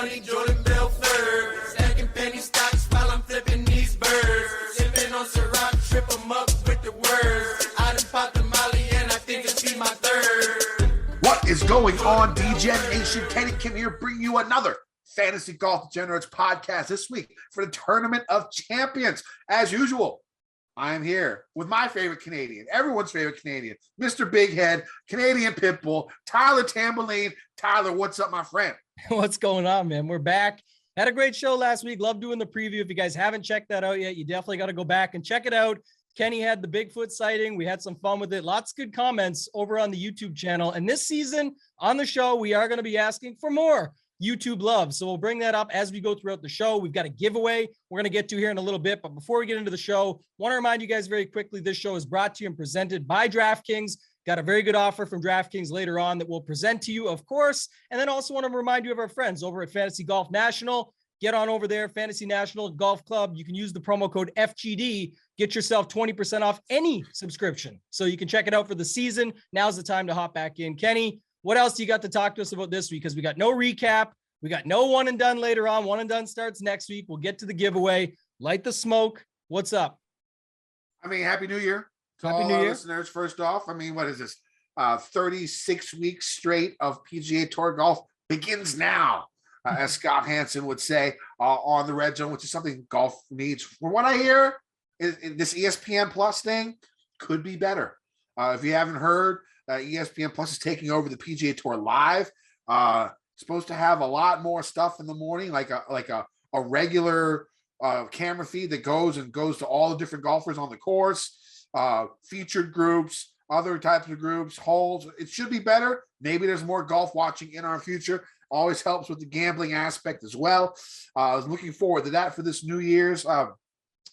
money, Jordan Belfort. Stacking penny stocks while I'm flipping these birds. Sipping on Ciroc, trip 'em up with the words. I done popped the Molly and I think it's be my third. What is going on, Degeneration? Kenny Kim here, bringing you another Fantasy Golf Degenerates podcast this week for the Tournament of Champions. As usual, I'm here with my favorite Canadian, everyone's favorite Canadian, Mr. Big Head, Canadian Pitbull, Tyler Tamboline. Tyler, what's up, my friend? What's going on, man? We're back. Had a great show last week. Love doing the preview. If you guys haven't checked that out yet, you definitely got to go back and check it out. Kenny had the Bigfoot sighting. We had some fun with it. Lots of good comments over on the YouTube channel. And this season on the show, we are going to be asking for more YouTube love. So we'll bring that up as we go throughout the show. We've got a giveaway we're going to get to here in a little bit. But before we get into the show, want to remind you guys very quickly, this show is brought to you and presented by DraftKings. Got a very good offer from DraftKings later on that we'll present to you, of course. And then also want to remind you of our friends over at Fantasy Golf National. Get on over there, Fantasy National Golf Club. You can use the promo code FGD. Get yourself 20% off any subscription. So you can check it out for the season. Now's the time to hop back in. Kenny, what else do you got to talk to us about this week? Because we got no recap. We got no one and done later on. One and done starts next week. We'll get to the giveaway. Light the smoke. What's up? I mean, Happy New Year to Happy all New our Year. listeners. First off, I mean, what is this? 36 weeks straight of PGA Tour golf begins now, as Scott Hansen would say, on the Red Zone, which is something golf needs. From what I hear, this ESPN Plus thing could be better. If you haven't heard, ESPN Plus is taking over the PGA Tour Live. Supposed to have a lot more stuff in the morning, like a regular camera feed that goes to all the different golfers on the course, featured groups, other types of groups, holes. It should be better. Maybe there's more golf watching in our future. Always helps with the gambling aspect as well. I was looking forward to that for this New Year's.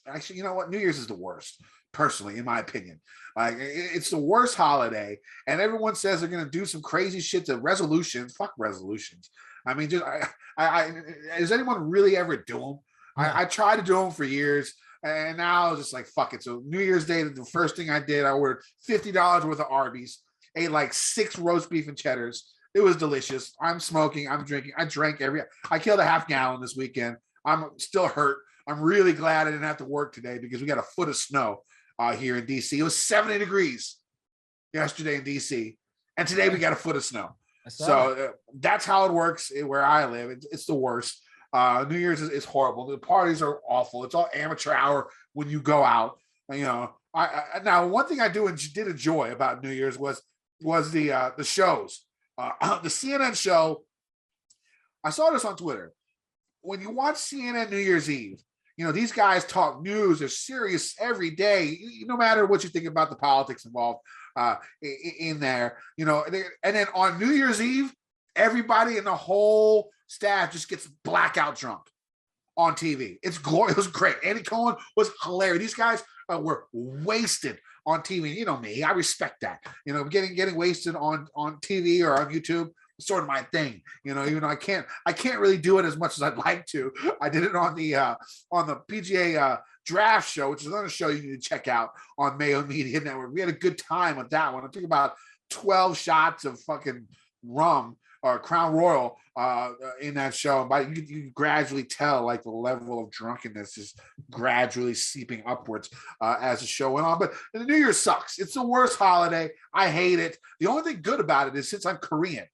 Actually, you know what? New Year's is the worst, personally, in my opinion. It's the worst holiday, and everyone says they're going to do some crazy shit to resolutions. Fuck resolutions. I mean, just does anyone really ever do them? I tried to do them for years, and now I was just like, fuck it. So New Year's Day, the first thing I did, I ordered $50 worth of Arby's, ate like 6 roast beef and cheddars. It was delicious. I'm smoking. I'm drinking. I killed a half gallon this weekend. I'm still hurt. I'm really glad I didn't have to work today because we got a foot of snow here in DC. It was 70 degrees yesterday in DC, and today we got a foot of snow. So that's how it works where I live. It's the worst. New Year's is horrible. The parties are awful. It's all amateur hour when you go out. You know, now one thing I did enjoy about New Year's was the shows. The CNN show. I saw this on Twitter. When you watch CNN New Year's Eve, you know, these guys talk news. They're serious every day, no matter what you think about the politics involved in there. You know, and then on New Year's Eve, everybody in the whole staff just gets blackout drunk on TV. It was great. Andy Cohen was hilarious. These guys were wasted on TV. You know me, I respect that. You know, getting wasted on TV or on YouTube. Sort of my thing, you know. Even though I can't really do it as much as I'd like to. I did it on the PGA Draft show, which is another show you need to check out on Mayo Media Network. We had a good time with that one. I took about 12 shots of fucking rum or Crown Royal in that show. But you gradually tell like the level of drunkenness is gradually seeping upwards as the show went on. But the New Year sucks. It's the worst holiday. I hate it. The only thing good about it is since I'm Korean,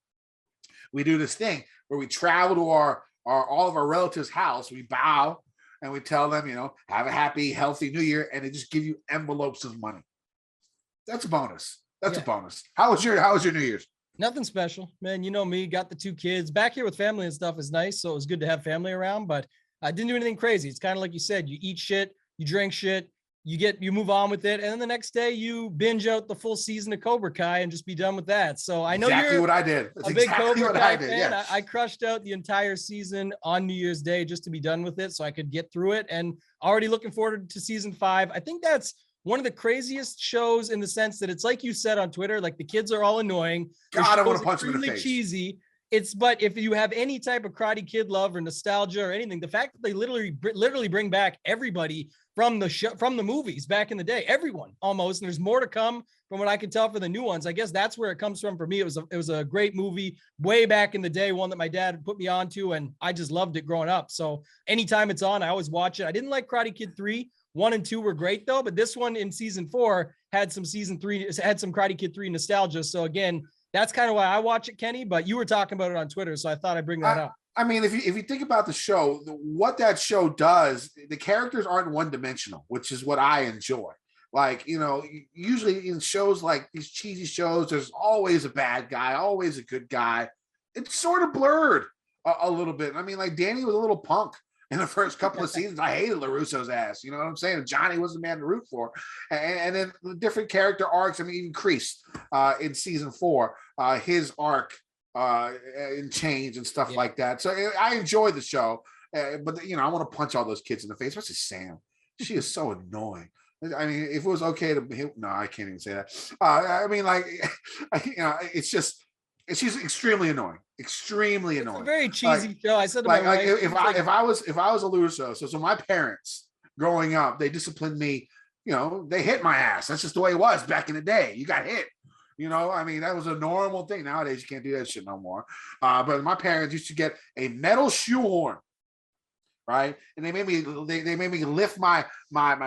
we do this thing where we travel to all of our relatives' house. We bow and we tell them, you know, have a happy, healthy New Year, and they just give you envelopes of money. That's a bonus. That's a bonus. How was your New Year's? Nothing special, man. You know me, got the 2 kids back here with family and stuff is nice. So it was good to have family around, but I didn't do anything crazy. It's kind of like you said, you eat shit, you drink shit, you move on with it. And then the next day you binge out the full season of Cobra Kai and just be done with that. So I know exactly you're what I did. That's a big exactly Cobra what Kai I did. fan. Yeah. I crushed out the entire season on New Year's Day just to be done with it so I could get through it, and already looking forward to season 5. I think that's one of the craziest shows in the sense that it's like you said on Twitter, like the kids are all annoying. God, I want to punch them in the face. Cheesy. But if you have any type of Karate Kid love or nostalgia or anything, the fact that they literally bring back everybody from the show, from the movies back in the day, everyone almost, and there's more to come from what I can tell for the new ones. I guess that's where it comes from for me. It was a great movie way back in the day, one that my dad put me onto, and I just loved it growing up. So anytime it's on, I always watch it. I didn't like Karate Kid 3. 1 and 2 were great though, but this one in season 4 had some Karate Kid 3 nostalgia. So again, that's kind of why I watch it, Kenny, but you were talking about it on Twitter, so I thought I'd bring that up. I mean, if you think about the show, what that show does, the characters aren't one-dimensional, which is what I enjoy. Like, usually in shows like these cheesy shows, there's always a bad guy, always a good guy. It's sort of blurred a little bit. I mean, like Danny was a little punk in the first couple of seasons. I hated LaRusso's ass. You know what I'm saying? Johnny was the man to root for. And then the different character arcs, I mean, even Kreese in season 4, his arc and change and stuff like that. So I enjoy the show, but I want to punch all those kids in the face, especially Sam. She is so annoying. I mean, if it was okay to hit, no, I can't even say that. I mean, like, it's just, she's extremely annoying. Extremely annoying. It's a very cheesy show. I said to my wife, if I was a LaRusso, so my parents growing up, they disciplined me. They hit my ass. That's just the way it was back in the day. You got hit. I mean, that was a normal thing. Nowadays, you can't do that shit no more. But my parents used to get a metal shoehorn, right? And they made me lift my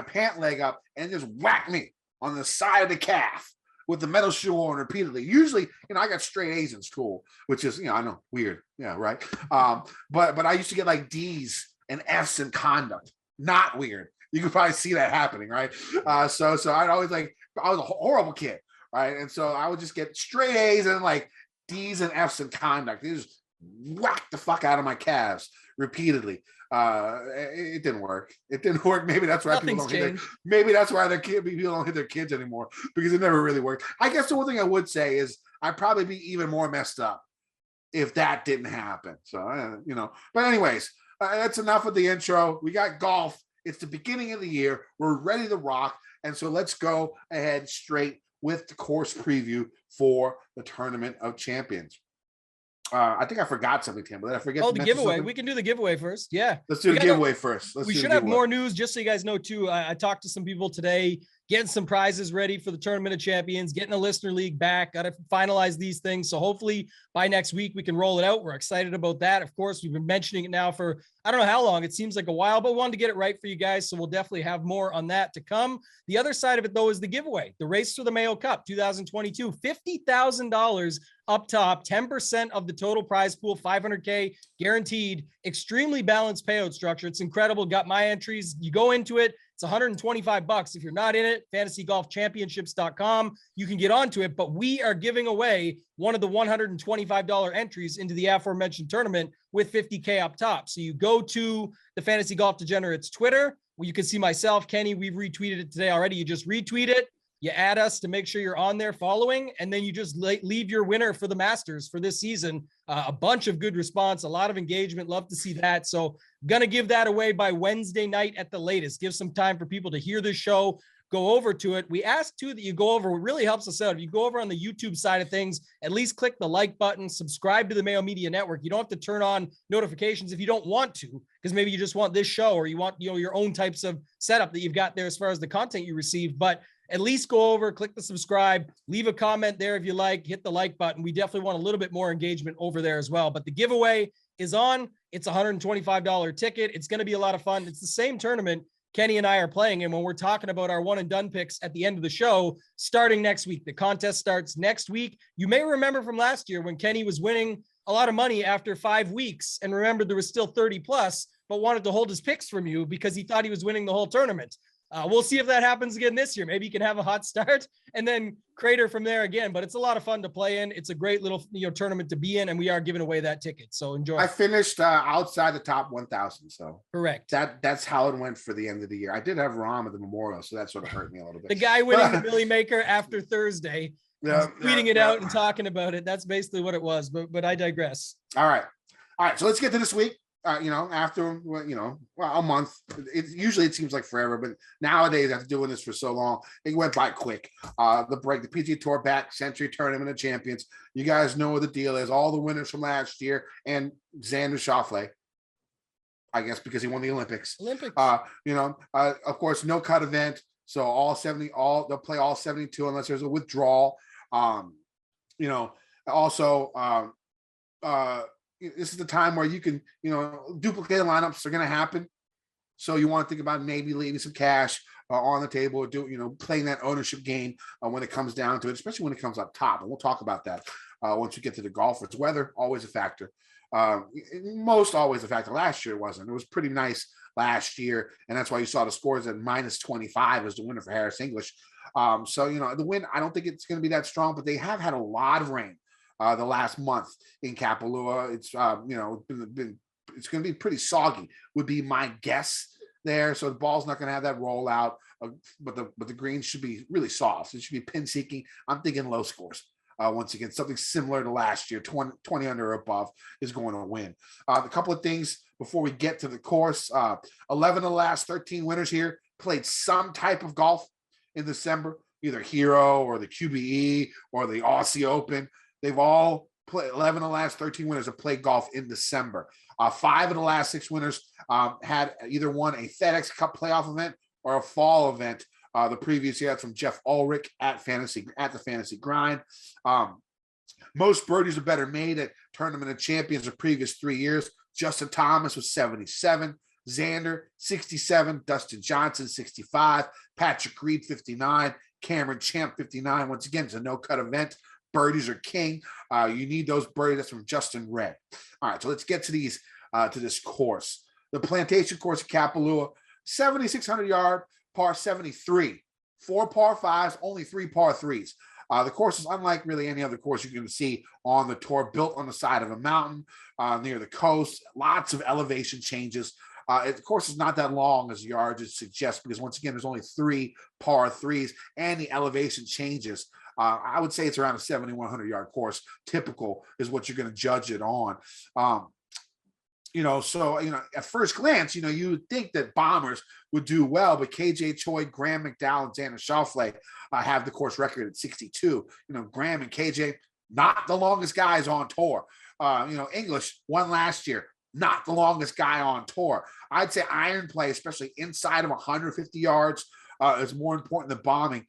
pant leg up and just whack me on the side of the calf with the metal shoehorn repeatedly. Usually, I got straight A's in school, which is, I know, weird. Yeah, right. But I used to get like D's and F's in conduct. Not weird. You could probably see that happening, right? So I'd always I was a horrible kid. Right. And so I would just get straight A's and like D's and F's in conduct. They just whack the fuck out of my calves repeatedly. It didn't work. It didn't work. Maybe that's why people don't hit people don't hit their kids anymore, because it never really worked. I guess the one thing I would say is I'd probably be even more messed up if that didn't happen. So, but anyways, that's enough of the intro. We got golf. It's the beginning of the year. We're ready to rock. And so let's go ahead straight with the course preview for the Tournament of Champions. I think I forgot something, Tim, but did I forget? Oh, the giveaway. We can do the giveaway first. Yeah. Let's do the giveaway first. We should have more news, just so you guys know, too. I talked to some people today, getting some prizes ready for the Tournament of Champions, getting a listener league back. Got to finalize these things. So hopefully by next week, we can roll it out. We're excited about that. Of course, we've been mentioning it now for, I don't know how long. It seems like a while, but we wanted to get it right for you guys. So we'll definitely have more on that to come. The other side of it, though, is the giveaway. The race for the Mayo Cup 2022, $50,000 up top, 10% of the total prize pool, $500K guaranteed, extremely balanced payout structure. It's incredible. Got my entries. You go into it. It's $125. If you're not in it, fantasygolfchampionships.com. You can get onto it, but we are giving away one of the $125 entries into the aforementioned tournament with $50K up top. So you go to the Fantasy Golf Degenerates Twitter, where you can see myself, Kenny, we've retweeted it today already. You just retweet it. You add us to make sure you're on there following, and then you just leave your winner for the Masters for this season. A bunch of good response, a lot of engagement. Love to see that. So going to give that away by Wednesday night at the latest. Give some time for people to hear this show, go over to it. We ask too that you go over. It really helps us out. If you go over on the YouTube side of things, at least click the like button, subscribe to the Mayo Media Network. You don't have to turn on notifications if you don't want to, because maybe you just want this show, or you want, your own types of setup that you've got there as far as the content you receive. But at least go over, click the subscribe, leave a comment there if you like, hit the like button. We definitely want a little bit more engagement over there as well. But the giveaway is on. It's a $125 ticket. It's going to be a lot of fun. It's the same tournament Kenny and I are playing in when we're talking about our one and done picks at the end of the show, starting next week. The contest starts next week. You may remember from last year when Kenny was winning a lot of money after 5 weeks and remembered there was still 30 plus, but wanted to hold his picks from you because he thought he was winning the whole tournament. We'll see if that happens again this year. Maybe you can have a hot start and then crater from there again. But it's a lot of fun to play in. It's a great little tournament to be in, and we are giving away that ticket. So enjoy. I finished outside the top 1,000. So correct. That's how it went for the end of the year. I did have Rom at the Memorial, so that sort of hurt me a little bit. The guy winning the Millie Maker after Thursday, tweeting it out and talking about it. That's basically what it was. But I digress. All right. So let's get to this week. after a month, it seems like forever, but nowadays after doing this for so long, it went by quick. The PGA Tour back, Sentry Tournament of Champions. You guys know what the deal is. All the winners from last year and Xander Schauffele, I guess because he won the Olympics. Of course, no cut event. So they'll play all 72 unless there's a withdrawal. This is the time where you can, duplicate lineups are going to happen. So you want to think about maybe leaving some cash on the table or playing that ownership game when it comes down to it, especially when it comes up top. And we'll talk about that once we get to the golfers. Weather, always a factor. Most always a factor. Last year it wasn't. It was pretty nice last year. And that's why you saw the scores at -25 as the winner for Harris English. The wind, I don't think it's going to be that strong, but they have had a lot of rain the last month in Kapalua. It's it's going to be pretty soggy would be my guess there. So the ball's not going to have that rollout, but the green should be really soft. It should be pin seeking. I'm thinking low scores. Once again, something similar to last year, 20 under or above is going to win. A couple of things before we get to the course. 11 of the last 13 winners here played some type of golf in December, either Hero or the QBE or the Aussie Open. They've all played. 11 of the last 13 winners have played golf in December. 5 of the last 6 winners had either won a FedEx Cup playoff event or a fall event. The previous year, that's from Jeff Ulrich at the Fantasy Grind. Most birdies are better made at Tournament of Champions the previous 3 years. Justin Thomas was 77, Xander 67, Dustin Johnson 65, Patrick Reed 59, Cameron Champ 59. Once again, it's a no-cut event. Birdies are king. You need those birdies. That's from Justin Red. All right, so let's get to these to this course. The Plantation Course at Kapalua, 7,600 yard, par 73, 4 par 5s, only 3 par 3s. The course is unlike really any other course you're going to see on the tour, built on the side of a mountain near the coast. Lots of elevation changes. The course is not that long as yardage suggests because, once again, there's only 3 par 3s and the elevation changes. I would say it's around a 7,100 yard course. Typical is what you're going to judge it on. At first glance, you would think that bombers would do well, but KJ Choi, Graham McDowell, and Xander Schauffele have the course record at 62. Graham and KJ, not the longest guys on tour. English won last year, not the longest guy on tour. I'd say iron play, especially inside of 150 yards, is more important than bombing.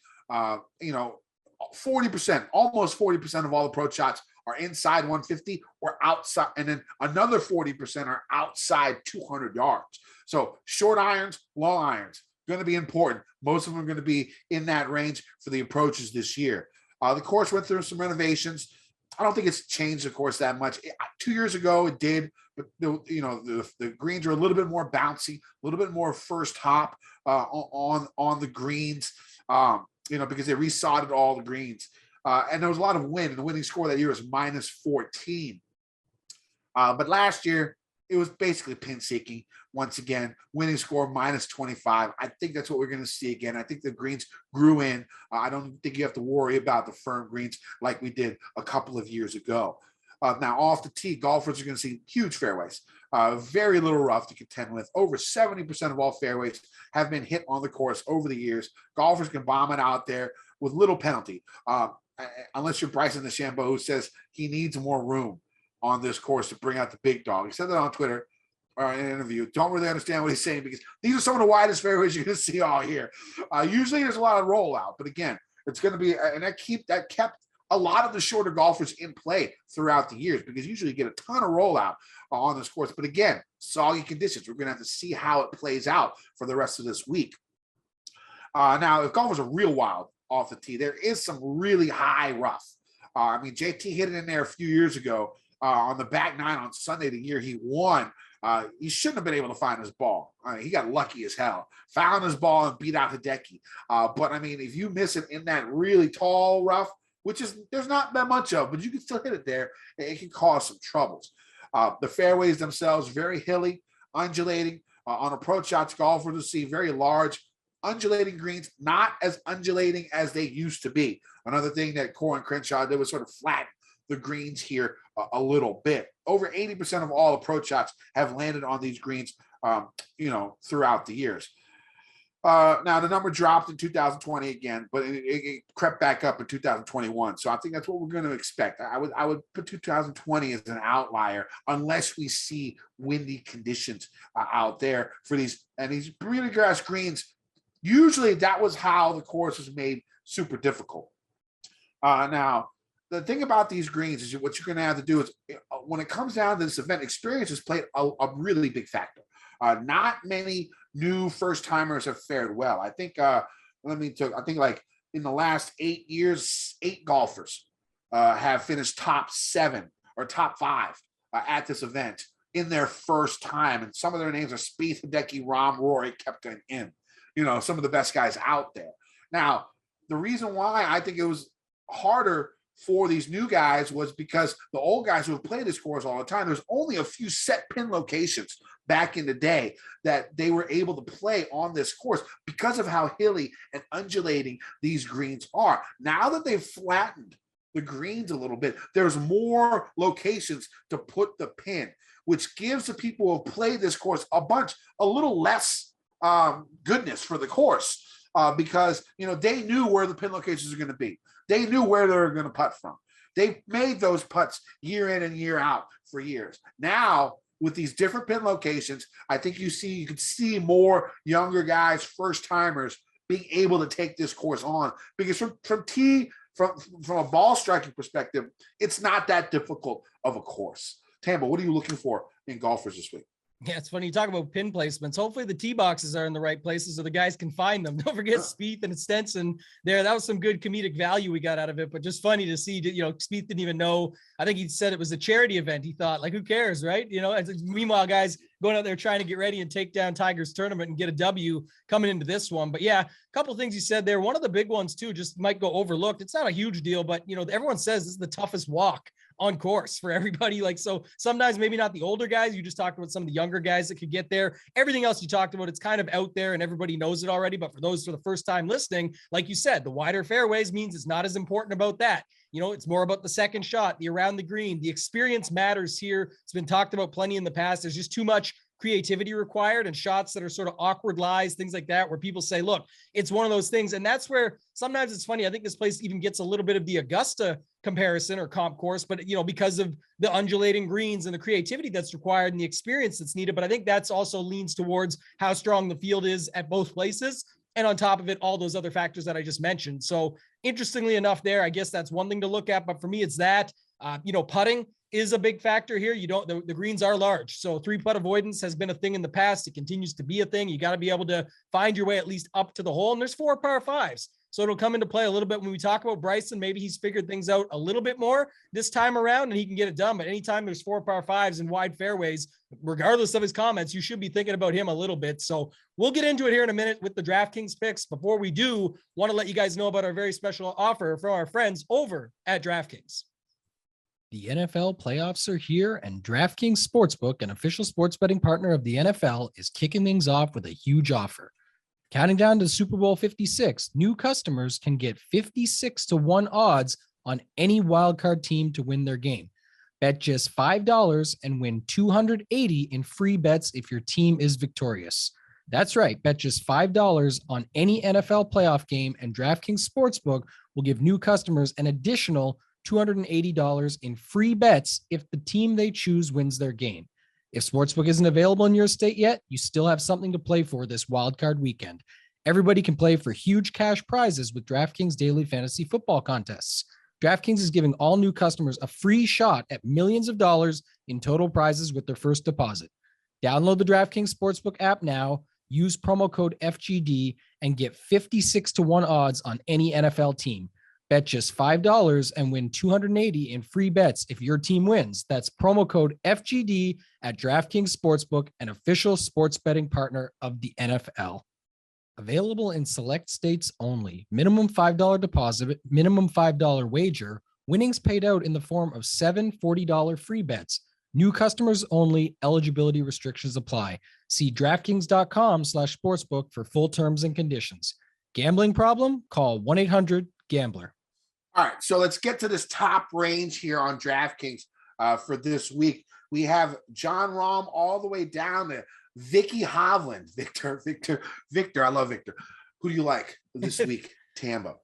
40%, almost 40% of all approach shots are inside 150 or outside, and then another 40% are outside 200 yards. So short irons, long irons, going to be important. Most of them are going to be in that range for the approaches this year. The course went through some renovations. I don't think it's changed the course that much. 2 years ago, it did, but the greens are a little bit more bouncy, a little bit more first hop on the greens. Because they resodded all the greens. And there was a lot of wind, and the winning score that year was -14. But last year, it was basically pin seeking. Once again, winning score -25. I think that's what we're going to see again. I think the greens grew in. I don't think you have to worry about the firm greens like we did a couple of years ago. Now, off the tee, golfers are going to see huge fairways. Very little rough to contend with. Over 70% of all fairways have been hit on the course over the years. Golfers can bomb it out there with little penalty. Unless you're Bryson DeChambeau, who says he needs more room on this course to bring out the big dog. He said that on Twitter or in an interview. Don't really understand what he's saying because these are some of the widest fairways you're going to see all year. Usually there's a lot of rollout, but again, it's going to be, and that kept a lot of the shorter golfers in play throughout the years because usually you get a ton of rollout on this course. But again, soggy conditions. We're going to have to see how it plays out for the rest of this week. Now, if golfers are real wild off the tee, there is some really high rough. JT hit it in there a few years ago on the back nine on Sunday, the year he won. He shouldn't have been able to find his ball. He got lucky as hell. Found his ball and beat out Hideki. But if you miss it in that really tall rough, which is there's not that much of, but you can still hit it there, it can cause some troubles. The fairways themselves, very hilly, undulating. On approach shots, golfers will see very large, undulating greens, not as undulating as they used to be. Another thing that Core and Crenshaw did was sort of flatten the greens here a little bit. Over 80% of all approach shots have landed on these greens, throughout the years. Now the number dropped in 2020 again, but it crept back up in 2021. So I think that's what we're going to expect. I would put 2020 as an outlier unless we see windy conditions out there for these Bermuda grass greens. Usually that was how the course was made super difficult. Now the thing about these greens is what you're going to have to do is when it comes down to this event, experience has played a really big factor. Not many new first timers have fared well. I think like in the last 8 years, 8 golfers have finished top 7 or top 5 at this event in their first time. And some of their names are Spieth, Hideki, Rahm, Rory, Koepka, and In. Some of the best guys out there. Now, the reason why I think it was harder for these new guys was because the old guys who have played this course all the time, there's only a few set pin locations back in the day that they were able to play on this course because of how hilly and undulating these greens are. Now that they've flattened the greens a little bit, there's more locations to put the pin, which gives the people who have played this course a little less goodness for the course because, they knew where the pin locations are going to be. They knew where they were going to putt from. They made those putts year in and year out for years. Now, with these different pin locations, I think you could see more younger guys, first timers, being able to take this course on because from a ball striking perspective, it's not that difficult of a course. Tambo, what are you looking for in golfers this week? Yeah, it's funny you talk about pin placements. Hopefully the tee boxes are in the right places so the guys can find them. Don't forget Spieth and Stenson there. That was some good comedic value we got out of it, but just funny to see, Spieth didn't even know. I think he said it was a charity event. He thought, who cares, right? Meanwhile, guys going out there trying to get ready and take down Tiger's tournament and get a W coming into this one. But yeah, a couple of things you said there. One of the big ones too, just might go overlooked. It's not a huge deal, but everyone says this is the toughest walk on course for everybody. So sometimes maybe not the older guys. You just talked about some of the younger guys that could get there. Everything else you talked about, it's kind of out there and everybody knows it already. But for those for the first time listening, like you said, the wider fairways means it's not as important about that. It's more about the second shot, the around the green. The experience matters here. It's been talked about plenty in the past. There's just too much creativity required and shots that are sort of awkward lies, things like that, where people say, look, it's one of those things. And that's where sometimes it's funny. I think this place even gets a little bit of the Augusta comparison or comp course, but because of the undulating greens and the creativity that's required and the experience that's needed. But I think that's also leans towards how strong the field is at both places. And on top of it, all those other factors that I just mentioned. So interestingly enough there, I guess that's one thing to look at, but for me, it's that, putting is a big factor here. The greens are large. So 3-putt avoidance has been a thing in the past. It continues to be a thing. You got to be able to find your way at least up to the hole. And there's 4 par 5s. So it'll come into play a little bit when we talk about Bryson. Maybe he's figured things out a little bit more this time around and he can get it done. But anytime there's 4 par 5s and wide fairways, regardless of his comments, you should be thinking about him a little bit. So we'll get into it here in a minute with the DraftKings picks. Before we do, want to let you guys know about our very special offer from our friends over at DraftKings. The NFL playoffs are here, and DraftKings Sportsbook, an official sports betting partner of the NFL, is kicking things off with a huge offer. Counting down to Super Bowl 56, new customers can get 56-1 odds on any wildcard team to win their game. Bet just $5 and win $280 in free bets if your team is victorious. That's right, bet just $5 on any NFL playoff game, and DraftKings Sportsbook will give new customers an additional $280 in free bets if the team they choose wins their game. If Sportsbook isn't available in your state yet, you still have something to play for this wildcard weekend. Everybody can play for huge cash prizes with DraftKings daily fantasy football contests. DraftKings is giving all new customers a free shot at millions of dollars in total prizes with their first deposit. Download the DraftKings Sportsbook app now, use promo code FGD, and get 56-1 odds on any NFL team. Bet just $5 and win $280 in free bets if your team wins. That's promo code FGD at DraftKings Sportsbook, an official sports betting partner of the NFL. Available in select states only. Minimum $5 deposit, minimum $5 wager. Winnings paid out in the form of 7 $40 free bets. New customers only. Eligibility restrictions apply. See DraftKings.com/sportsbook for full terms and conditions. Gambling problem? Call 1-800-GAMBLER. All right, so let's get to this top range here on DraftKings. for this week. We have John Rahm all the way down to Vicky Hovland. Victor. I love Victor. Who do you like this week, Tambo?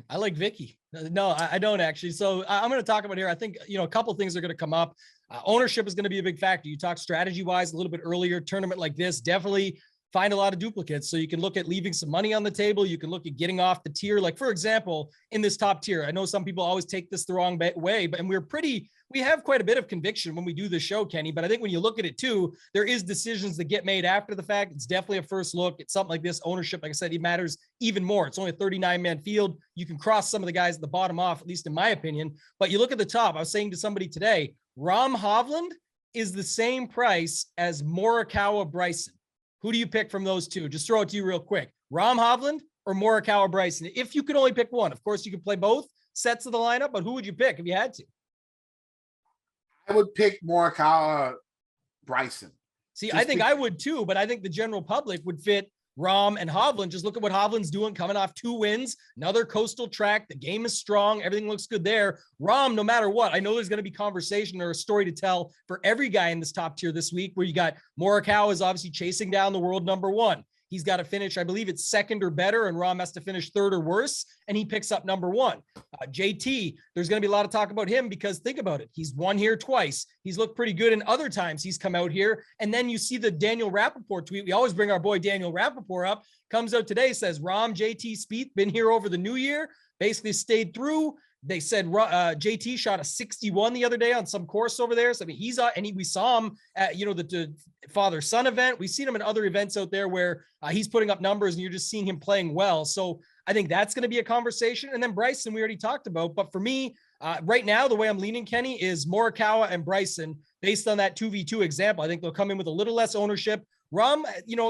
I like Vicky. No, I don't actually. So I'm going to talk about here. I think, a couple things are going to come up. Ownership is going to be a big factor. You talked strategy wise a little bit earlier. Tournament like this, definitely find a lot of duplicates. So you can look at leaving some money on the table. You can look at getting off the tier. Like, for example, in this top tier, I know some people always take this the wrong way, but we have quite a bit of conviction when we do the show, Kenny. But I think when you look at it too, there is decisions that get made after the fact. It's definitely a first look. It's something like this. Ownership, like I said, it matters even more. It's only a 39-man field. You can cross some of the guys at the bottom off, at least in my opinion. But you look at the top. I was saying to somebody today, Rahm Hovland is the same price as Morikawa Bryson. Who do you pick from those two? Just throw it to you real quick. Rahm Hovland or Morikawa Bryson? If you could only pick one, of course you could play both sets of the lineup, but who would you pick if you had to? I would pick Morikawa Bryson. See, I think I would too, but I think the general public would fit Rahm and Hovland. Just look at what Hovland's doing, coming off 2 wins, another coastal track. The game is strong. Everything looks good there. Rahm, no matter what, I know there's going to be conversation or a story to tell for every guy in this top tier this week, where you got Morikawa is obviously chasing down the world #1. He's got to finish, I believe it's second or better, and Rahm has to finish third or worse, and he picks up #1. JT, there's going to be a lot of talk about him because think about it. He's won here twice. He's looked pretty good in other times he's come out here. And then you see the Daniel Rappaport tweet. We always bring our boy Daniel Rappaport up. Comes out today, says Rahm, JT, Spieth, been here over the new year, basically stayed through. They said JT shot a 61 the other day on some course over there. So, I mean, we saw him at, the father-son event. We've seen him in other events out there where he's putting up numbers and you're just seeing him playing well. So I think that's going to be a conversation. And then Bryson, we already talked about. But for me, right now, the way I'm leaning, Kenny, is Morikawa and Bryson based on that 2v2 example. I think they'll come in with a little less ownership. Rahm,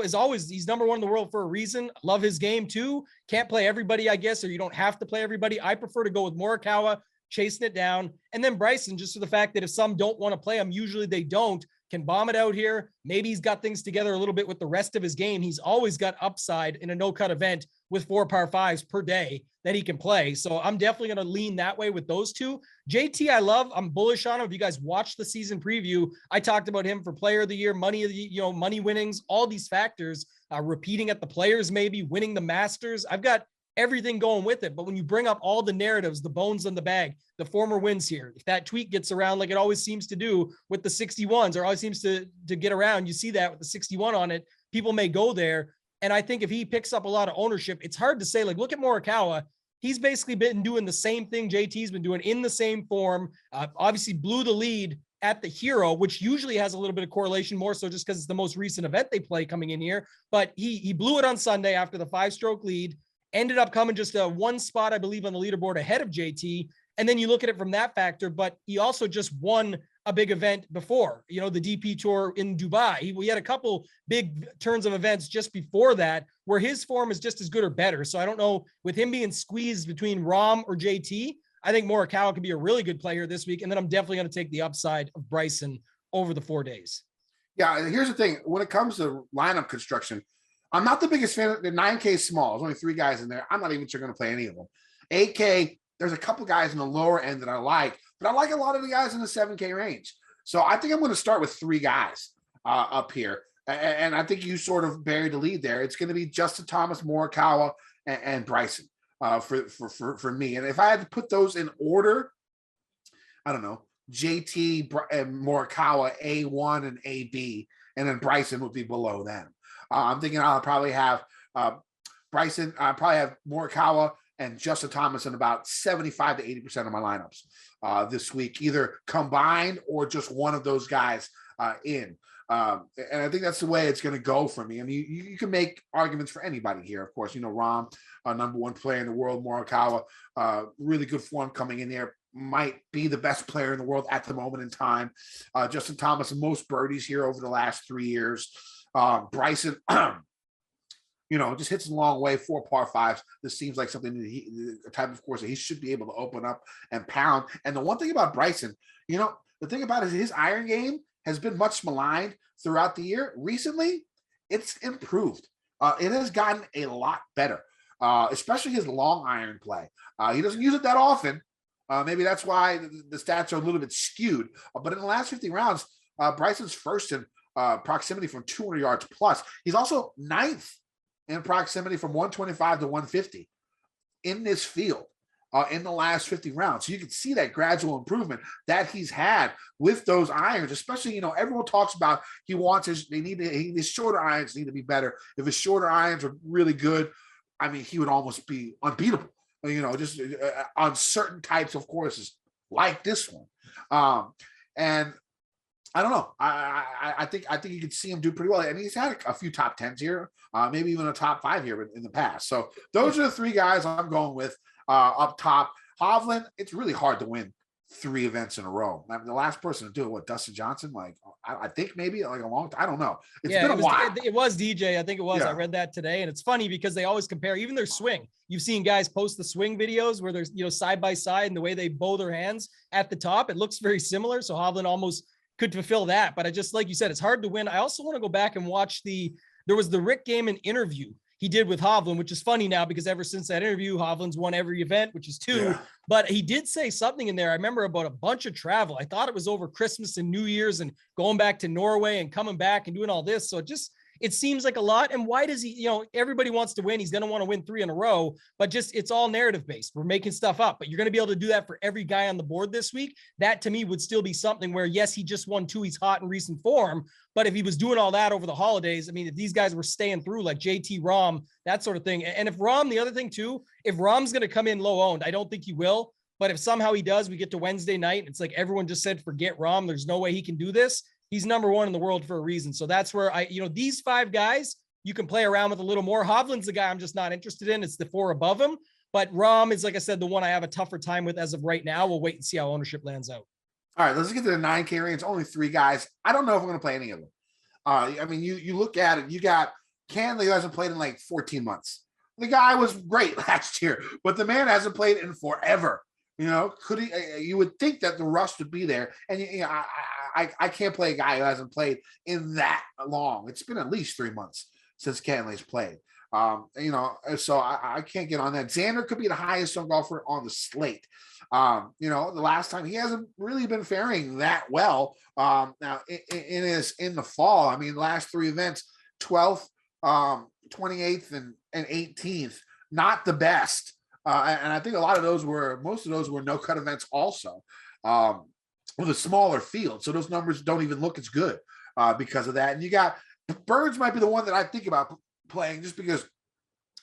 is always, he's #1 in the world for a reason. Love his game too. Can't play everybody, I guess, or you don't have to play everybody. I prefer to go with Morikawa, chasing it down. And then Bryson, just for the fact that if some don't want to play him, usually they don't, can bomb it out here. Maybe he's got things together a little bit with the rest of his game. He's always got upside in a no-cut event with 4 par 5s per day that he can play. So I'm definitely going to lean that way with those two. JT, I love. I'm bullish on him. If you guys watched the season preview, I talked about him for player of the year, money of the, money winnings, all these factors, repeating at the Players, maybe winning the Masters. I've got everything going with it. But when you bring up all the narratives, the bones in the bag, the former wins here, if that tweet gets around like it always seems to do with the 61s, or always seems to get around, you see that with the 61 on it, people may go there. And I think if he picks up a lot of ownership, it's hard to say, like, look at Morikawa. He's basically been doing the same thing JT's been doing in the same form. Obviously blew the lead at the Hero, which usually has a little bit of correlation, more so just because it's the most recent event they play coming in here. But he blew it on Sunday after the 5-stroke lead, ended up coming just 1 spot, I believe, on the leaderboard ahead of JT. And then you look at it from that factor, but he also just won a big event before, the DP Tour in Dubai. We had a couple big turns of events just before that where his form is just as good or better. So I don't know, with him being squeezed between Rahm or JT, I think Morikawa could be a really good player this week. And then I'm definitely going to take the upside of Bryson over the 4 days. Yeah, here's the thing. When it comes to lineup construction, I'm not the biggest fan of the 9K is small. There's only 3 guys in there. I'm not even sure going to play any of them. 8K, there's a couple guys in the lower end that I like, but I like a lot of the guys in the 7K range. So I think I'm going to start with 3 guys up here. And I think you sort of buried the lead there. It's going to be Justin Thomas, Morikawa, and Bryson for me. And if I had to put those in order, I don't know, JT and Morikawa, A1 and AB, and then Bryson would be below them. I'm thinking I'll probably have Bryson, I probably have Morikawa and Justin Thomas in about 75 to 80% of my lineups this week, either combined or just one of those guys in. And I think that's the way it's going to go for me. I mean, you can make arguments for anybody here. Of course, Rahm, #1 player in the world, Morikawa, really good form coming in there, might be the best player in the world at the moment in time. Justin Thomas, most birdies here over the last 3 years. Bryson, just hits a long way, 4 par 5s. This seems like something that the type of course that he should be able to open up and pound. And the one thing about Bryson, the thing about it is his iron game has been much maligned throughout the year. Recently, it's improved. It has gotten a lot better, especially his long iron play. He doesn't use it that often, Maybe that's why the stats are a little bit skewed. But in the last 50 rounds, Bryson's first in proximity from 200 yards plus. He's also ninth in proximity from 125 to 150 in this field in the last 50 rounds. So you can see that gradual improvement that he's had with those irons, especially, everyone talks about his shorter irons need to be better. If his shorter irons are really good, I mean, he would almost be unbeatable, just on certain types of courses like this one. And I don't know. I think you could see him do pretty well. And he's had a few top 10s here, maybe even a top 5 here in the past. So those are the 3 guys I'm going with up top. Hovland, it's really hard to win 3 events in a row. I mean, the last person to do it, Dustin Johnson? Like, I think maybe like a long time. I don't know. It's been a while. It was DJ. I think it was. Yeah. I read that today. And it's funny because they always compare even their swing. You've seen guys post the swing videos where there's, side by side and the way they bow their hands at the top. It looks very similar. So Hovland almost could fulfill that. But I just, like you said, it's hard to win. I also want to go back and watch there was the Rick Gaiman interview he did with Hovland, which is funny now because ever since that interview, Hovland's won every event, which is 2. Yeah. But he did say something in there. I remember about a bunch of travel. I thought it was over Christmas and New Year's and going back to Norway and coming back and doing all this. So it seems like a lot. And why does he, everybody wants to win. He's going to want to win 3 in a row, but it's all narrative based. We're making stuff up, but you're going to be able to do that for every guy on the board this week. That to me would still be something where, yes, he just won 2. He's hot in recent form, but if he was doing all that over the holidays, I mean, if these guys were staying through like JT Rahm, that sort of thing. And if Rahm, the other thing too, if Rahm's going to come in low owned, I don't think he will, but if somehow he does, we get to Wednesday night. It's like everyone just said, forget Rahm. There's no way he can do this. He's number 1 in the world for a reason. So that's where these 5 guys, you can play around with a little more. Hovland's the guy I'm just not interested in. It's the 4 above him. But Rahm is, like I said, the one I have a tougher time with as of right now. We'll wait and see how ownership lands out. All right, let's get to the 9K range. Only 3 guys. I don't know if I'm going to play any of them. I mean, you look at it, you got Cantley, who hasn't played in like 14 months. The guy was great last year, but the man hasn't played in forever. Could he? You would think that the rust would be there, and I can't play a guy who hasn't played in that long. It's been at least 3 months since Cantley's played. So I can't get on that. Xander could be the highest owned golfer on the slate. The last time he hasn't really been faring that well. Now in the fall, I mean, last 3 events, 12th, 28th, and 18th, not the best. And I think most of those were no cut events also, with a smaller field. So those numbers don't even look as good because of that. And you got Burns might be the one that I think about playing just because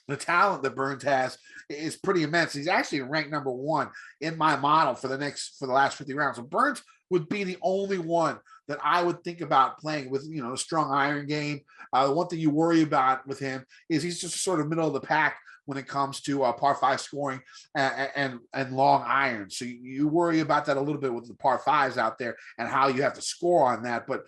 the talent that Burns has is pretty immense. He's actually ranked number 1 in my model for the last 50 rounds. So Burns would be the only one that I would think about playing with, a strong iron game. The one thing you worry about with him is he's just sort of middle of the pack when it comes to par 5 scoring and long irons. So you worry about that a little bit with the par 5s out there and how you have to score on that. But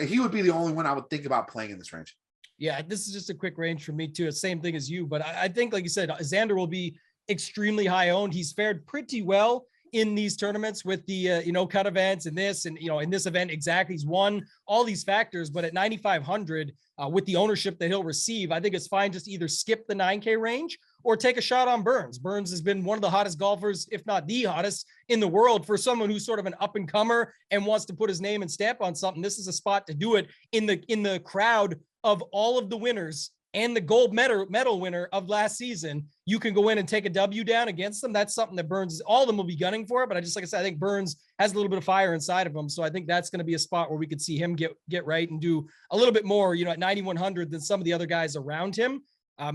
he would be the only one I would think about playing in this range. Yeah, this is just a quick range for me too. It's the same thing as you, but I think, like you said, Xander will be extremely high owned. He's fared pretty well in these tournaments with the, cut events and this, and, in this event, exactly. He's won all these factors, but at 9,500 with the ownership that he'll receive, I think it's fine just either skip the 9K range or take a shot on Burns. Burns has been one of the hottest golfers, if not the hottest in the world, for someone who's sort of an up and comer and wants to put his name and stamp on something. This is a spot to do it in the crowd of all of the winners and the gold medal winner of last season. You can go in and take a W down against them. That's something that Burns, all of them will be gunning for, but like I said, I think Burns has a little bit of fire inside of him. So I think that's going to be a spot where we could see him get right and do a little bit more, at 9,100 than some of the other guys around him.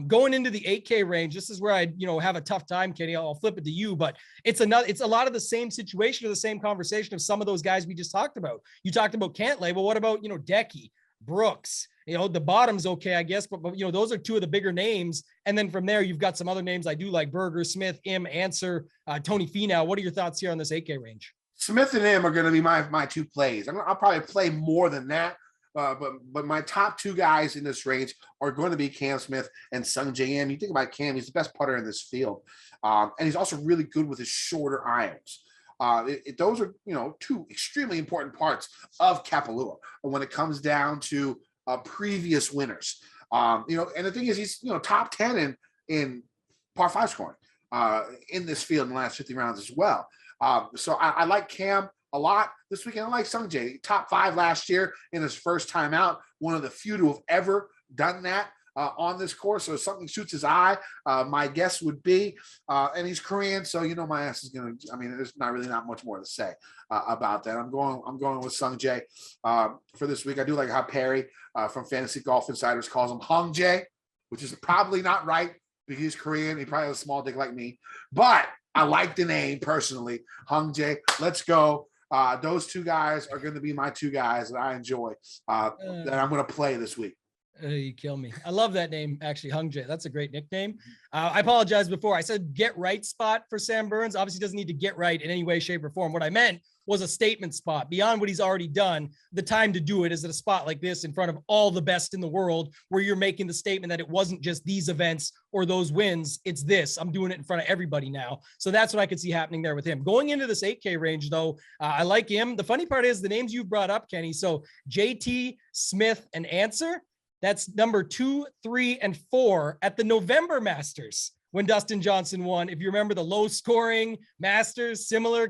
Going into the 8K range, this is where I, have a tough time, Kenny. I'll flip it to you, but it's a lot of the same situation or the same conversation of some of those guys we just talked about. You talked about Cantlay. Well, what about, Decky, Brooks? The bottom's okay, I guess, but those are 2 of the bigger names. And then from there, you've got some other names I do like: Berger, Smith, Im, Answer, Tony Finau. What are your thoughts here on this 8K range? Smith and Im are going to be my 2 plays. I'll probably play more than that. But my top 2 guys in this range are going to be Cam Smith and Sung J M. You think about Cam, he's the best putter in this field. And he's also really good with his shorter irons. Those are, 2 extremely important parts of Kapalua when it comes down to previous winners. And the thing is, he's, top 10 in par 5 scoring. in this field in the last 50 rounds as well. So I like Cam a lot this weekend. I like Sung Jae, top 5 last year in his first time out. One of the few to have ever done that on this course. So if something shoots his eye, my guess would be, and he's Korean, so my ass is gonna. I mean, there's not much more to say about that. I'm going with Sung Jae for this week. I do like how Perry from Fantasy Golf Insiders calls him Hung Jae, which is probably not right because he's Korean. He probably has a small dick like me, but I like the name personally, Hung Jae. Let's go. Those 2 guys are going to be my 2 guys that I enjoy that I'm going to play this week. You kill me. I love that name, actually, Hung Jae. That's a great nickname. I apologize before. I said get right spot for Sam Burns. Obviously, doesn't need to get right in any way, shape, or form. What I meant was a statement spot beyond what he's already done. The time to do it is at a spot like this in front of all the best in the world, where you're making the statement that it wasn't just these events or those wins. It's this. I'm doing it in front of everybody now. So that's what I could see happening there with him. Going into this 8K range, though, I like him. The funny part is the names you've brought up, Kenny. So JT, Smith, and Answer. That's number 2, 3, and 4 at the November Masters when Dustin Johnson won. If you remember the low scoring Masters, similar,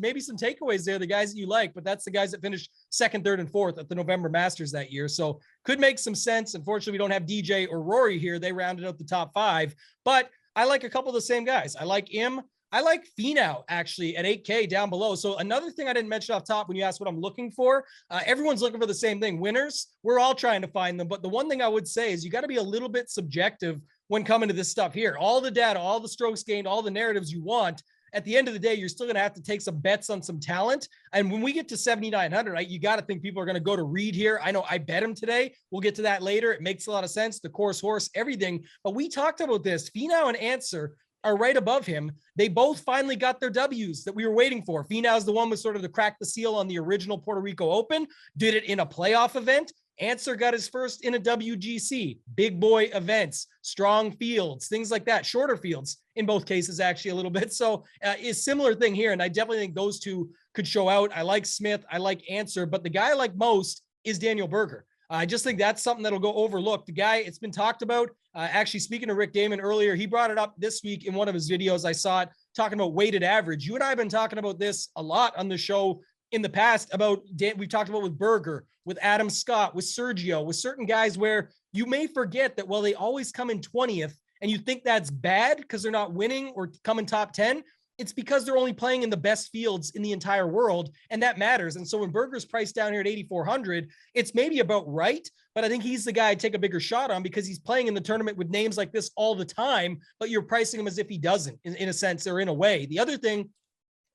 maybe some takeaways there, the guys that you like, but that's the guys that finished 2nd, 3rd, and 4th at the November Masters that year. So could make some sense. Unfortunately, we don't have DJ or Rory here. They rounded out the top 5, but I like a couple of the same guys. I like him. I like Finau actually at 8K down below. So another thing I didn't mention off top when you asked what I'm looking for, everyone's looking for the same thing. Winners, we're all trying to find them. But the one thing I would say is you got to be a little bit subjective when coming to this stuff here. All the data, all the strokes gained, all the narratives you want. At the end of the day, you're still going to have to take some bets on some talent. And when we get to 7,900, you got to think people are going to go to Reed here. I know I bet him today. We'll get to that later. It makes a lot of sense. The course horse, everything. But we talked about this. Finau and Answer are right above him. They both finally got their W's that we were waiting for. Finau's the one with sort of to crack the seal on the original Puerto Rico Open, did it in a playoff event. Answer got his first in a WGC, big boy events, strong fields, things like that, shorter fields in both cases, actually a little bit. So it's similar thing here. And I definitely think those 2 could show out. I like Smith. I like Answer, but the guy I like most is Daniel Berger. I just think that's something that'll go overlooked. The guy, it's been talked about. Actually, speaking to Rick Damon earlier, he brought it up this week in one of his videos. I saw it talking about weighted average. You and I have been talking about this a lot on the show in the past about we've talked about with Berger, with Adam Scott, with Sergio, with certain guys where you may forget that while they always come in 20th and you think that's bad because they're not winning or coming top 10, it's because they're only playing in the best fields in the entire world, and that matters. And so when Berger's priced down here at 8,400, it's maybe about right, but I think he's the guy I'd take a bigger shot on because he's playing in the tournament with names like this all the time, but you're pricing him as if he doesn't in a sense or in a way. The other thing,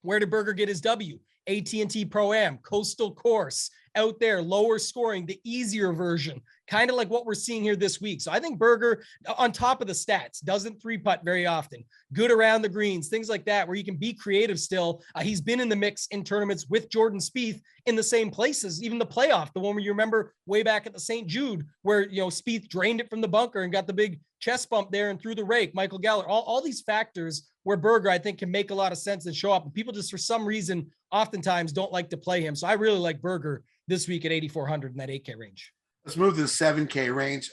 where did Berger get his W? AT&T Pro-Am, Coastal Course, out there, lower scoring, the easier version, kind of like what we're seeing here this week. So I think Berger, on top of the stats, doesn't 3-putt very often, good around the greens, things like that, where you can be creative still. He's been in the mix in tournaments with Jordan Spieth in the same places, even the playoff, the one where you remember way back at the St. Jude, where, Spieth drained it from the bunker and got the big chest bump there and threw the rake. Michael Geller, all these factors where Berger, I think, can make a lot of sense and show up. And people just, for some reason, oftentimes don't like to play him. So I really like Berger this week at 8,400 in that 8K range. Let's move to the 7K range.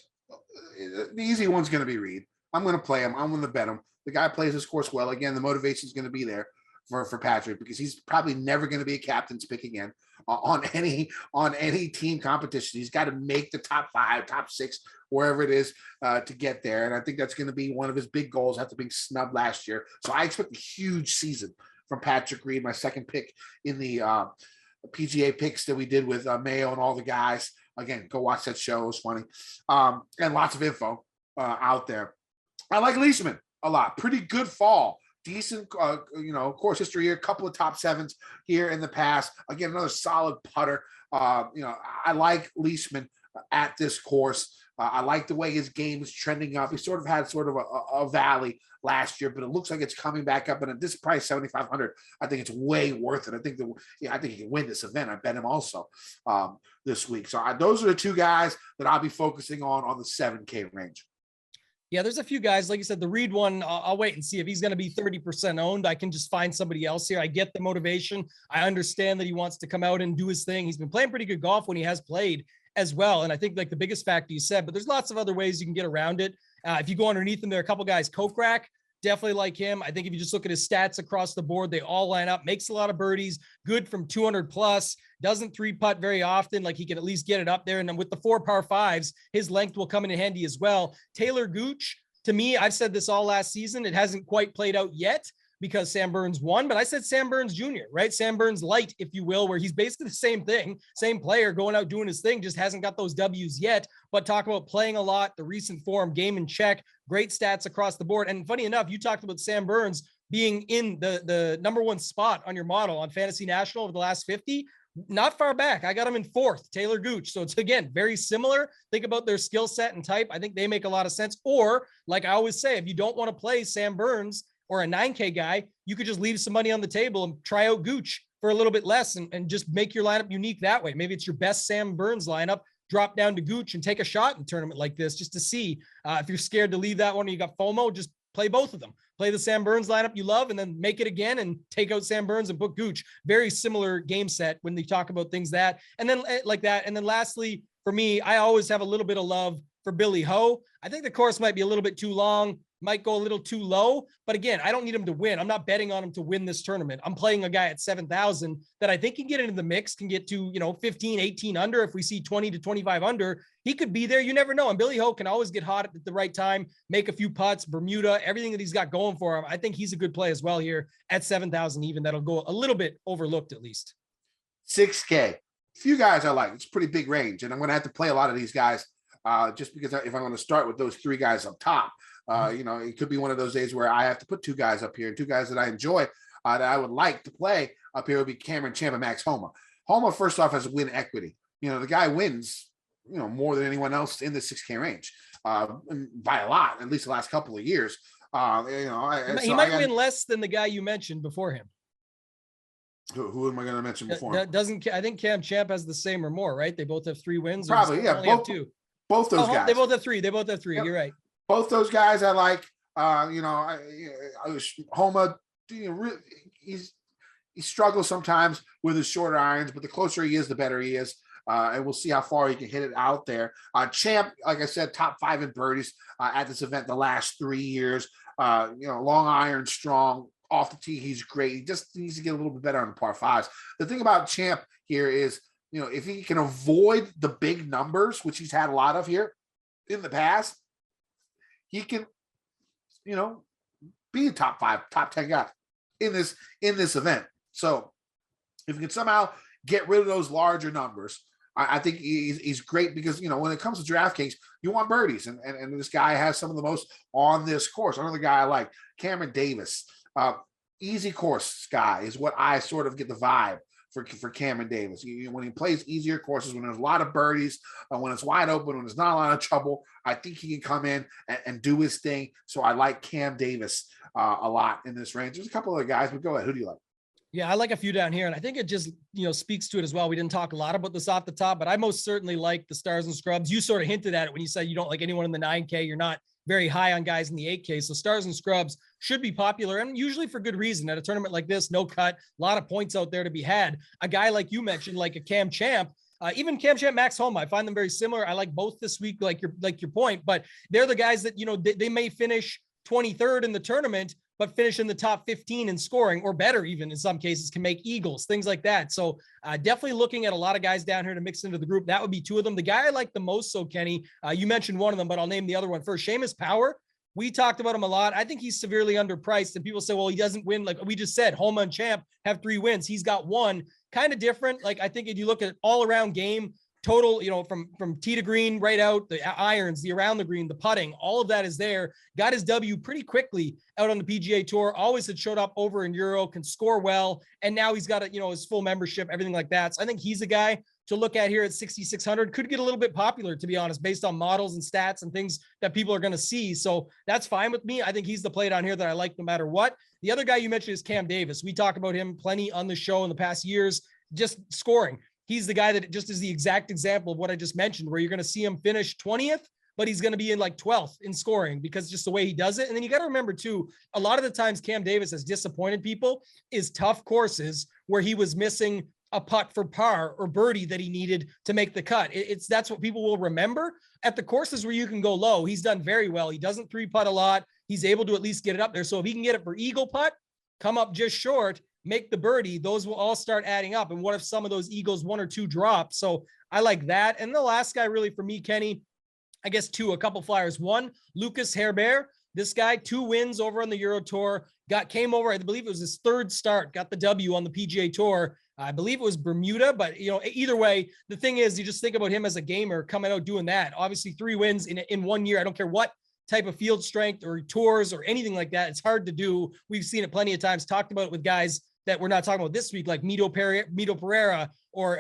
The easy one's going to be Reed. I'm going to play him. I'm going to bet him. The guy plays this course well. Again, the motivation is going to be there for Patrick because he's probably never going to be a captain's pick again on any team competition. He's got to make the top 5, top 6, wherever it is to get there. And I think that's going to be one of his big goals after being snubbed last year. So I expect a huge season from Patrick Reed, my second pick in the PGA picks that we did with Mayo and all the guys. Again, go watch that show. It was funny. And lots of info out there. I like Leishman a lot. Pretty good fall. Decent, course history here. A couple of top 7s here in the past. Again, another solid putter. I like Leishman at this course. I like the way his game is trending up. He sort of had a valley last year, but it looks like it's coming back up. And at this price, 7,500, I think it's way worth it. I think he can win this event. I bet him also this week. So those are the 2 guys that I'll be focusing on the 7K range. Yeah, there's a few guys, like you said, the Reed one, I'll wait and see if he's going to be 30% owned. I can just find somebody else here. I get the motivation. I understand that he wants to come out and do his thing. He's been playing pretty good golf when he has played as well. And I think like the biggest factor you said, but there's lots of other ways you can get around it. If you go underneath him, there are a couple guys, Kokrak, Definitely like him. I think if you just look at his stats across the board, they all line up, makes a lot of birdies, good from 200 plus, doesn't three putt very often. Like he can at least get it up there. And then with the 4 par 5s, his length will come in handy as well. Taylor Gooch, to me, I've said this all last season. It hasn't quite played out yet because Sam Burns won, but I said Sam Burns Jr., right? Sam Burns light, if you will, where he's basically the same thing, same player going out doing his thing, just hasn't got those W's yet. But talk about playing a lot, the recent form, game in check, great stats across the board. And funny enough, you talked about Sam Burns being in the number 1 spot on your model on Fantasy National over the last 50. Not far back. I got him in 4th, Taylor Gooch. So it's, again, very similar. Think about their skill set and type. I think they make a lot of sense. Or, like I always say, if you don't want to play Sam Burns or a 9K guy, you could just leave some money on the table and try out Gooch for a little bit less and just make your lineup unique that way. Maybe it's your best Sam Burns lineup, drop down to Gooch and take a shot in a tournament like this just to see. If you're scared to leave that one or you got FOMO, just play both of them. Play the Sam Burns lineup you love and then make it again and take out Sam Burns and put Gooch. Very similar game set when they talk about things that, and then like that. And then lastly, for me, I always have a little bit of love for Billy Ho. I think the course might be a little bit too long, might go a little too low, but again, I don't need him to win. I'm not betting on him to win this tournament. I'm playing a guy at 7,000 that I think can get into the mix, can get to, 15, 18 under. If we see 20 to 25 under, he could be there. You never know. And Billy Ho can always get hot at the right time, make a few putts, Bermuda, everything that he's got going for him. I think he's a good play as well here at 7,000 even. That'll go a little bit overlooked at least. 6K. Few guys I like. It's a pretty big range, and I'm going to have to play a lot of these guys just because if I'm going to start with those 3 guys up top. It could be one of those days where I have to put 2 guys up here, and 2 guys that I enjoy that I would like to play up here would be Cameron Champ and Max Homa. Homa, first off, has win equity. The guy wins, more than anyone else in the 6K range by a lot, at least the last couple of years. He might win less than the guy you mentioned before him. Who am I going to mention before? I think Cam Champ has the same or more, right? They both have 3 wins. Probably, yeah. Both those guys. They both have 3. Yep. You're right. Both those guys I like. Homa, he struggles sometimes with his shorter irons, but the closer he is, the better he is. And we'll see how far he can hit it out there. Champ, like I said, top 5 in birdies at this event the last 3 years. Long iron, strong. Off the tee, he's great. He just needs to get a little bit better on the par 5s. The thing about Champ here is, if he can avoid the big numbers, which he's had a lot of here in the past, he can, be a top 5, top 10 guy in this event. So if he can somehow get rid of those larger numbers, I think he's great because, when it comes to DraftKings, you want birdies. And this guy has some of the most on this course. Another guy I like, Cameron Davis. Easy course guy is what I sort of get the vibe for Cameron Davis. When he plays easier courses, when there's a lot of birdies, when it's wide open, when there's not a lot of trouble, I think he can come in and do his thing. So I like Cam Davis a lot in this range. There's a couple other guys, but go ahead. Who do you like? Yeah, I like a few down here, and I think it just, speaks to it as well. We didn't talk a lot about this off the top, but I most certainly like the Stars and Scrubs. You sort of hinted at it when you said you don't like anyone in the 9K. You're not very high on guys in the 8K. So Stars and Scrubs should be popular, and usually for good reason. At a tournament like this, no cut, a lot of points out there to be had. A guy like you mentioned, like a Cam Champ, even Cam Champ, Max Homa, I find them very similar. I like both this week, like your point, but they're the guys that, they may finish 23rd in the tournament, but finish in the top 15 in scoring or better, even in some cases, can make eagles, things like that. So definitely looking at a lot of guys down here to mix into the group. That would be 2 of them. The guy I like the most, so Kenny, you mentioned one of them, but I'll name the other one first. Seamus Power. We talked about him a lot. I think he's severely underpriced, and people say, well, he doesn't win. Like we just said, Homa and Champ have 3 wins. He's got 1. Kind of different. Like I think if you look at all around game, total, from tee to green, right out, the irons, the around the green, the putting, all of that is there. Got his W pretty quickly out on the PGA Tour. Always had showed up over in Euro, can score well, and now he's got his full membership, everything like that. So I think he's a guy to look at here at 6,600. Could get a little bit popular, to be honest, based on models and stats and things that people are going to see. So that's fine with me. I think he's the play down here that I like no matter what. The other guy you mentioned is Cam Davis. We talk about him plenty on the show in the past years, just scoring. He's the guy that just is the exact example of what I just mentioned, where you're going to see him finish 20th, but he's going to be in like 12th in scoring because just the way he does it. And then you got to remember too, a lot of the times Cam Davis has disappointed people is tough courses where he was missing a putt for par or birdie that he needed to make the cut. That's what people will remember at the courses where you can go low. He's done very well. He doesn't 3-putt a lot. He's able to at least get it up there. So if he can get it for eagle putt, come up just short, make the birdie, those will all start adding up. And what if some of those eagles, 1 or 2 drop? So I like that. And the last guy really for me, Kenny, I guess a couple flyers. One, Lucas Herbert. This guy, 2 wins over on the Euro Tour, came over, I believe it was his 3rd start, got the W on the PGA Tour. I believe it was Bermuda, but either way, the thing is, you just think about him as a gamer coming out doing that. Obviously 3 wins in 1 year. I don't care what type of field strength or tours or anything like that. It's hard to do. We've seen it plenty of times, talked about it with guys that we're not talking about this week, like Mito Pereira or,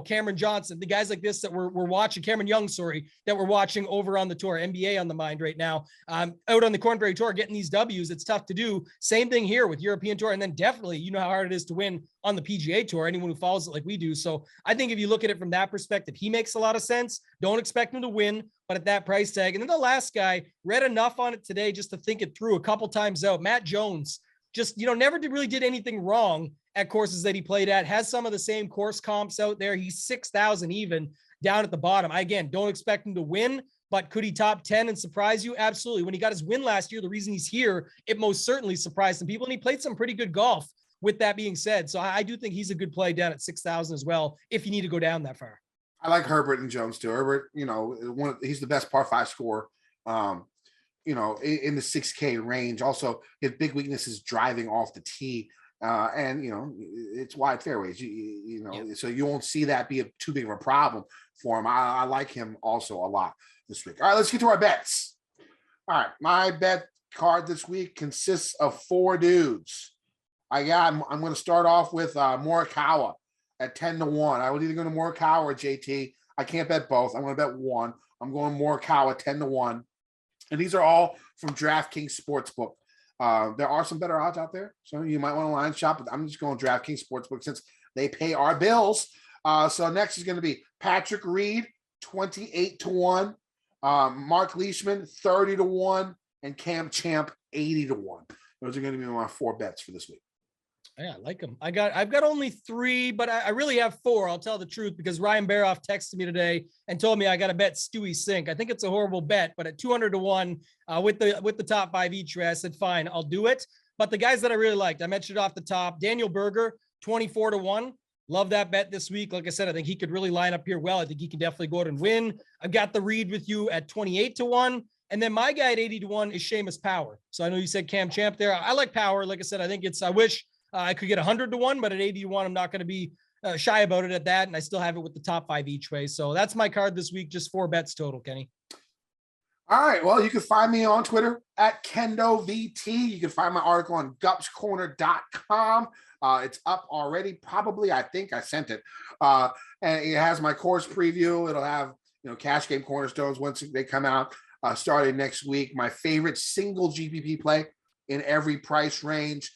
Cameron Johnson, the guys like this that we're watching, Cameron Young, that we're watching over on the tour, NBA on the mind right now, out on the Corn Ferry Tour, getting these W's. It's tough to do. Same thing here with European Tour. And then definitely, how hard it is to win on the PGA Tour, anyone who follows it like we do. So I think if you look at it from that perspective, he makes a lot of sense. Don't expect him to win, but at that price tag. And then the last guy, read enough on it today just to think it through a couple times out, Matt Jones. Just, never really did anything wrong at courses that he played at, has some of the same course comps out there. He's 6,000 even down at the bottom. I, again, don't expect him to win, but could he top 10 and surprise you? Absolutely. When he got his win last year, the reason he's here, it most certainly surprised some people, and he played some pretty good golf with that being said. So I do think he's a good play down at 6,000 as well, if you need to go down that far. I like Herbert and Jones too. Herbert, he's the best par 5 scorer. In the 6K range. Also, his big weakness is driving off the tee. And it's wide fairways, so you won't see that be too big of a problem for him. I like him also a lot this week. All right, let's get to our bets. All right, my bet card this week consists of 4 dudes. I'm going to start off with Morikawa at 10-1. I would either go to Morikawa or JT. I can't bet both. I'm going to bet one. I'm going Morikawa 10-1. And these are all from DraftKings Sportsbook. There are some better odds out there, so you might want to line shop, but I'm just going DraftKings Sportsbook since they pay our bills. So next is going to be Patrick Reed, 28-1, Mark Leishman, 30-1, and Cam Champ, 80-1. Those are going to be my 4 bets for this week. Yeah, I like them. I've got only 3, but I really have 4. I'll tell the truth, because Ryan Baroff texted me today and told me I got to bet Stewie Sink. I think it's a horrible bet, but at 200-1 with the top 5 each way, I said, fine, I'll do it. But the guys that I really liked, I mentioned it off the top, Daniel Berger, 24-1. Love that bet this week. Like I said, I think he could really line up here well. I think he can definitely go out and win. I've got the Reed with you at 28-1. And then my guy at 80-1 is Seamus Power. So I know you said Cam Champ there. I like Power. Like I said, I wish I could get 100-1, but at 80-1, I'm not going to be shy about it at that. And I still have it with the top 5 each way. So that's my card this week. Just 4 bets total, Kenny. All right. Well, you can find me on Twitter at KendoVT. You can find my article on gupscorner.com. It's up already. Probably, I think I sent it. And it has my course preview. It'll have, cash game cornerstones once they come out starting next week. My favorite single GPP play in every price range.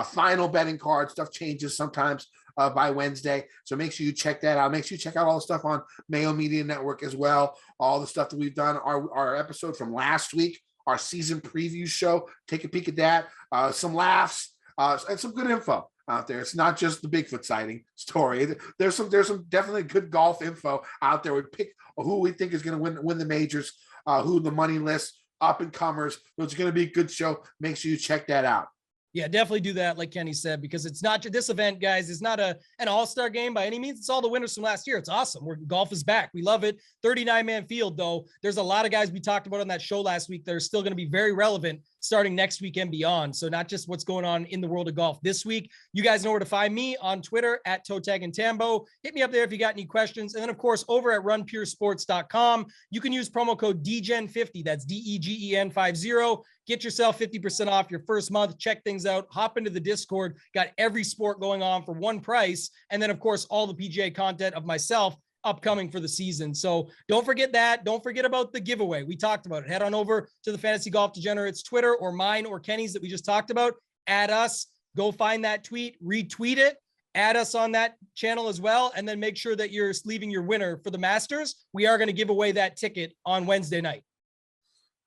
Final betting card stuff changes sometimes by Wednesday. So make sure you check that out. Make sure you check out all the stuff on Mayo Media Network as well. All the stuff that we've done, our episode from last week, our season preview show. Take a peek at that. Some laughs and some good info out there. It's not just the Bigfoot sighting story. There's some definitely good golf info out there. We pick who we think is going to win the majors, who the money list, up and comers. So it's going to be a good show. Make sure you check that out. Yeah, definitely do that, like Kenny said, because it's not this event, guys. It's not an all-star game by any means. It's all the winners from last year. It's awesome. Golf is back. We love it. 39-man field, though. There's a lot of guys we talked about on that show last week that are still going to be very relevant starting next week and beyond. So not just what's going on in the world of golf this week. You guys know where to find me on Twitter at @ToeTagAndTambo. Hit me up there if you got any questions. And then, of course, over at runpuresports.com, you can use promo code DGEN50. That's DEGEN50. Get yourself 50% off your first month. Check things out. Hop into the Discord. Got every sport going on for one price. And then, of course, all the PGA content of myself upcoming for the season. So don't forget that. Don't forget about the giveaway. We talked about it. Head on over to the Fantasy Golf Degenerates Twitter, or mine or Kenny's that we just talked about. Add us. Go find that tweet. Retweet it. Add us on that channel as well. And then make sure that you're leaving your winner for the Masters. We are going to give away that ticket on Wednesday night.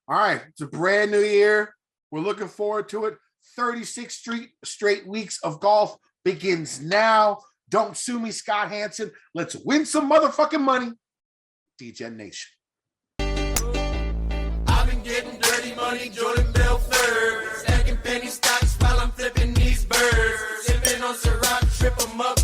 All right. It's a brand new year. We're looking forward to it. 36 straight weeks of golf begins now. Don't sue me, Scott Hansen. Let's win some motherfucking money. Degen Nation. I've been getting dirty money, Jordan Belfort. Stacking penny stocks while I'm flipping these birds. Sipping on Ciroc, trip 'em up